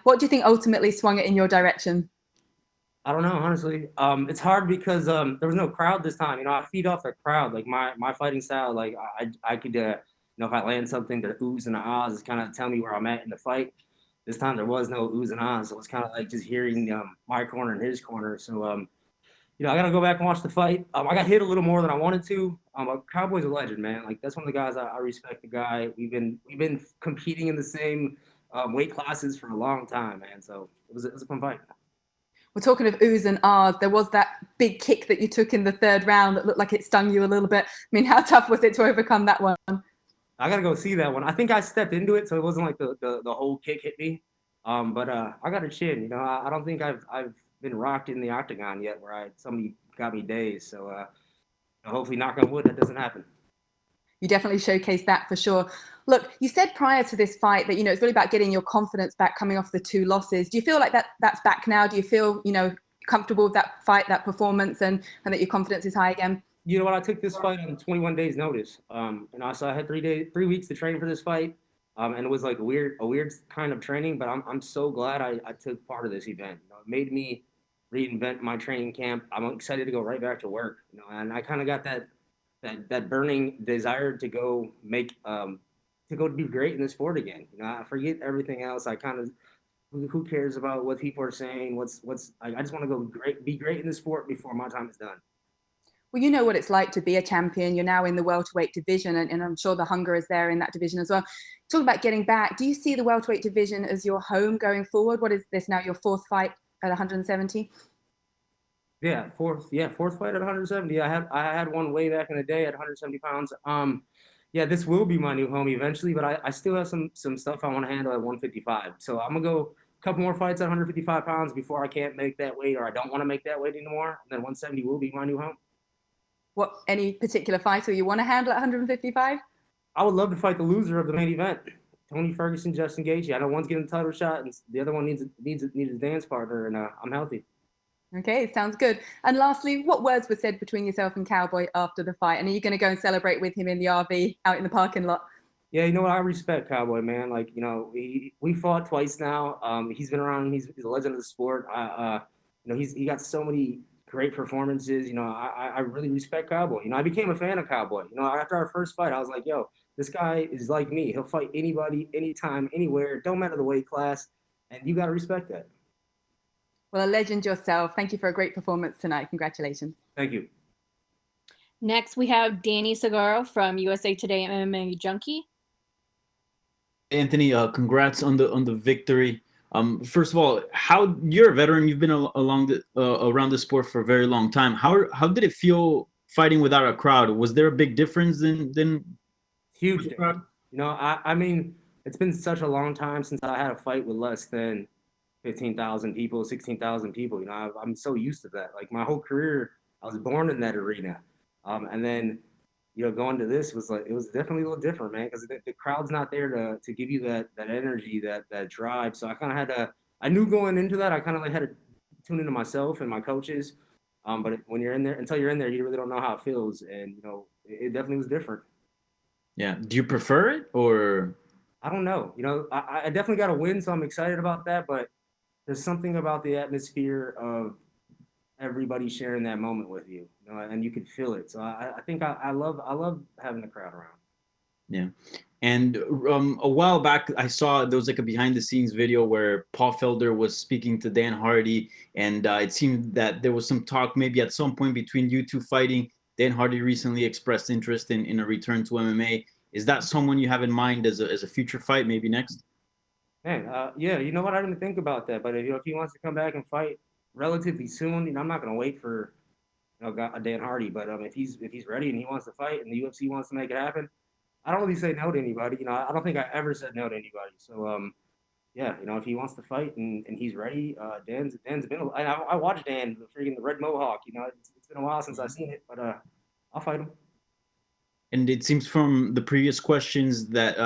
What do you think ultimately swung it in your direction? I don't know, honestly. It's hard because there was no crowd this time. I feed off the crowd. Like my fighting style, like I could, if I land something, the oohs and the ahs is kind of tell me where I'm at in the fight. This time there was no oohs and ahs. So it was kind of like just hearing my corner and his corner. So I gotta go back and watch the fight. I got hit a little more than I wanted to. Cowboy's a legend, man. Like that's one of the guys I respect. The guy we've been competing in the same weight classes for a long time, man. So it was a fun fight. We're talking of oohs and ahs. There was that big kick that you took in the third round that looked like it stung you a little bit. I mean, how tough was it to overcome that one? I gotta go see that one. I think I stepped into it, so it wasn't like the whole kick hit me. But I got a chin. I don't think I've been rocked in the octagon yet, where somebody got me dazed. So hopefully, knock on wood, that doesn't happen. You definitely showcased that for sure. Look, you said prior to this fight that, it's really about getting your confidence back coming off the 2 losses. Do you feel like that's back now? Do you feel, comfortable with that fight, that performance, and that your confidence is high again? You know what? I took this fight on 21 days notice. So I had 3 weeks to train for this fight. And it was like a weird kind of training, but I'm so glad I took part of this event. It made me reinvent my training camp. I'm excited to go right back to work. And I kind of got that burning desire to go be great in the sport again. I forget everything else. I kind of who cares about what people are saying? I just want to be great in the sport before my time is done. Well, you know what it's like to be a champion. You're now in the welterweight division, and I'm sure the hunger is there in that division as well. Talking about getting back, do you see the welterweight division as your home going forward? What is this now, your 4th fight at 170? Fourth fight at 170. I had one way back in the day at 170 pounds. Yeah, this will be my new home eventually, but I still have some stuff I want to handle at 155. So I'm gonna go a couple more fights at 155 pounds before I can't make that weight or I don't want to make that weight anymore. And then 170 will be my new home. What, any particular fighter you want to handle at 155? I would love to fight the loser of the main event, Tony Ferguson, Justin Gaethje. I know one's getting a title shot, and the other one needs a dance partner, and I'm healthy. Okay, sounds good. And lastly, what words were said between yourself and Cowboy after the fight? And are you going to go and celebrate with him in the RV out in the parking lot? Yeah, you know what? I respect Cowboy, man. Like, we fought twice now. He's been around. He's a legend of the sport. He got so many great performances. I really respect Cowboy. I became a fan of Cowboy. After our first fight, I was like, yo, this guy is like me. He'll fight anybody, anytime, anywhere. Don't matter the weight class, and you got to respect that. Well, a legend yourself. Thank you for a great performance tonight. Congratulations. Thank you. Next, we have Danny Segaro from USA Today MMA Junkie. Anthony, congrats on the victory. First of all, how you're a veteran, you've been around the sport for a very long time. How did it feel fighting without a crowd? Was there a big difference than huge crowd? I mean, it's been such a long time since I had a fight with less than 15,000 people, 16,000 people. I'm so used to that. Like my whole career, I was born in that arena, and then going to this was like it was definitely a little different, man, because the crowd's not there to give you that energy, that drive. So I kind of had to. I knew going into that, I kind of like had to tune into myself and my coaches. But when you're in there, until you're in there, you really don't know how it feels, and it definitely was different. Yeah. Do you prefer it or? I don't know. I definitely got to win, so I'm excited about that. But there's something about the atmosphere of everybody sharing that moment with you, and you can feel it. So I think I love having the crowd around. Yeah. And a while back, I saw there was like a behind the scenes video where Paul Felder was speaking to Dan Hardy, and it seemed that there was some talk maybe at some point between you two fighting. Dan Hardy recently expressed interest in a return to MMA. Is that someone you have in mind as a future fight, maybe next? Man, yeah, you know what? I didn't think about that, but if he wants to come back and fight relatively soon, I'm not going to wait for Dan Hardy. But if he's ready and he wants to fight and the UFC wants to make it happen, I don't really say no to anybody. I don't think I ever said no to anybody. So yeah, if he wants to fight and he's ready, Dan's been. I watched Dan, the Red Mohawk. It's been a while since I've seen it, but I'll fight him. And it seems from the previous questions that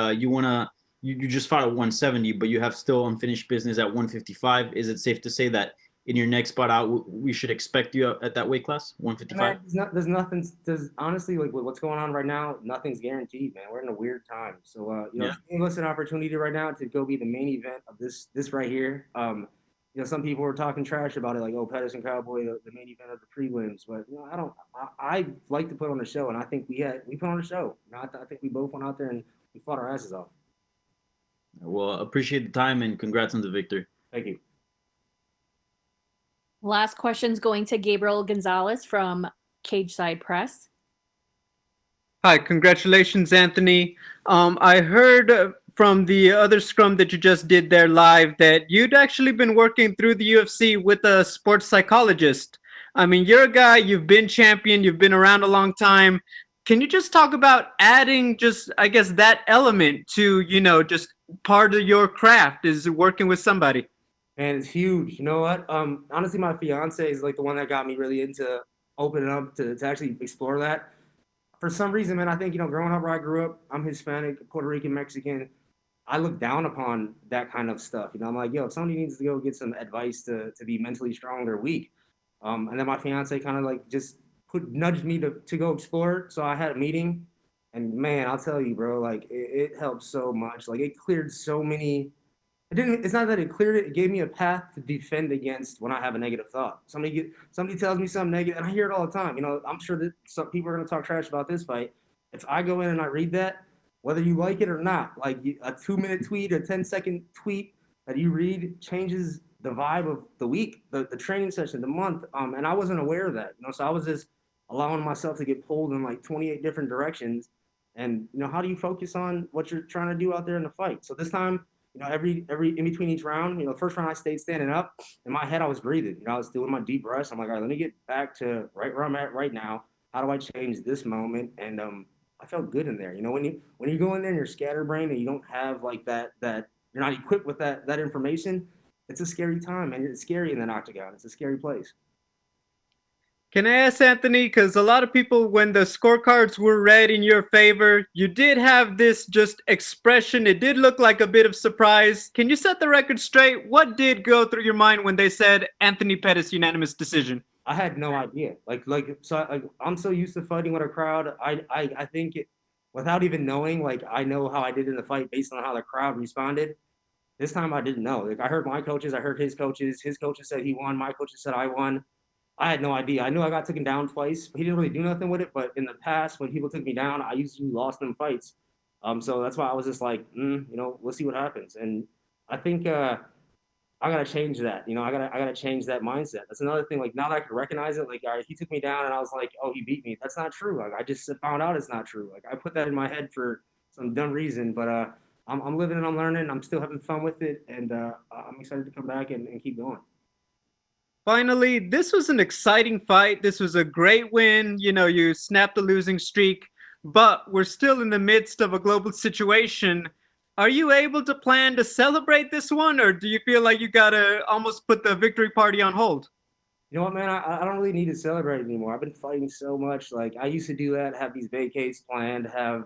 you just fought at 170, but you have still unfinished business at 155. Is it safe to say that in your next spot out, we should expect you at that weight class, 155? Man, there's nothing. There's honestly, like with what's going on right now, nothing's guaranteed, man. We're in a weird time. So, Yeah. give us an opportunity right now to go be the main event of this right here. Some people were talking trash about it, like, oh, Pettis and Cowboy, the main event of the prelims. But I don't. I like to put on a show, and I think we put on a show. I think we both went out there and we fought our asses off. Well, appreciate the time and congrats on the victory. Thank you. Last question's going to Gabriel Gonzalez from Cage Side Press. Hi, congratulations, Anthony. I heard from the other scrum that you just did there live that you'd actually been working through the UFC with a sports psychologist. I mean, you're a guy, you've been champion, you've been around a long time. Can you just talk about adding just, I guess, that element to, just part of your craft is working with somebody? And it's huge. You know what? Honestly, my fiance is like the one that got me really into opening up to actually explore that. For some reason, man, I think, growing up where I grew up, I'm Hispanic, Puerto Rican, Mexican. I look down upon that kind of stuff. I'm like, yo, if somebody needs to go get some advice to be mentally strong or weak. And then my fiance kind of like just nudged me to go explore. So I had a meeting, and man, I'll tell you, bro, like it helped so much. Like it cleared so many. It's not that it cleared it. It gave me a path to defend against when I have a negative thought. Somebody tells me something negative, and I hear it all the time. I'm sure that some people are going to talk trash about this fight. If I go in and I read that, whether you like it or not, like a 2-minute tweet, a 10-second tweet that you read changes the vibe of the week, the training session, the month. And I wasn't aware of that. So I was just allowing myself to get pulled in like 28 different directions. And how do you focus on what you're trying to do out there in the fight? So this time, every in between each round, the first round I stayed standing up. In my head, I was breathing. I was doing my deep breaths. I'm like, all right, let me get back to right where I'm at right now. How do I change this moment? And I felt good in there. When you go in there and you're scatterbrained and you don't have like that you're not equipped with that information, it's a scary time, and it's scary in that octagon. It's a scary place. Can I ask, Anthony, because a lot of people, when the scorecards were read in your favor, you did have this just expression. It did look like a bit of surprise. Can you set the record straight? What did go through your mind when they said Anthony Pettis unanimous decision? I had no idea. I'm so used to fighting with a crowd. I think without even knowing, like I know how I did in the fight based on how the crowd responded. This time I didn't know. Like I heard my coaches, I heard his coaches. His coaches said he won. My coaches said I won. I had no idea. I knew I got taken down twice. He didn't really do nothing with it. But in the past, when people took me down, I usually lost them fights. So that's why I was just like, we'll see what happens. And I think I gotta change that. I gotta change that mindset. That's another thing. Like now that I can recognize it, like all right, he took me down, and I was like, oh, he beat me. That's not true. Like I just found out it's not true. Like I put that in my head for some dumb reason, but I'm living and I'm learning. I'm still having fun with it, and I'm excited to come back and keep going. Finally, this was an exciting fight. This was a great win. You snapped the losing streak, but we're still in the midst of a global situation. Are you able to plan to celebrate this one, or do you feel like you gotta almost put the victory party on hold? You know what, man? I don't really need to celebrate anymore. I've been fighting so much. Like I used to do that, have these vacates planned, have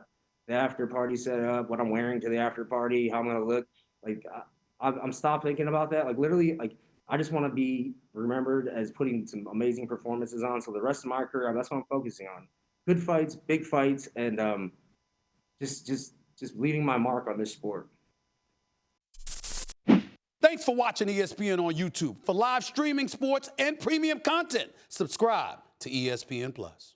the after party set up, what I'm wearing to the after party, how I'm gonna look. Like I'm stopped thinking about that. Like literally, like I just want to be remembered as putting some amazing performances on. So the rest of my career, that's what I'm focusing on. Good fights, big fights, and just leaving my mark on this sport. Thanks for watching ESPN on YouTube. For live streaming sports and premium content, subscribe to ESPN+.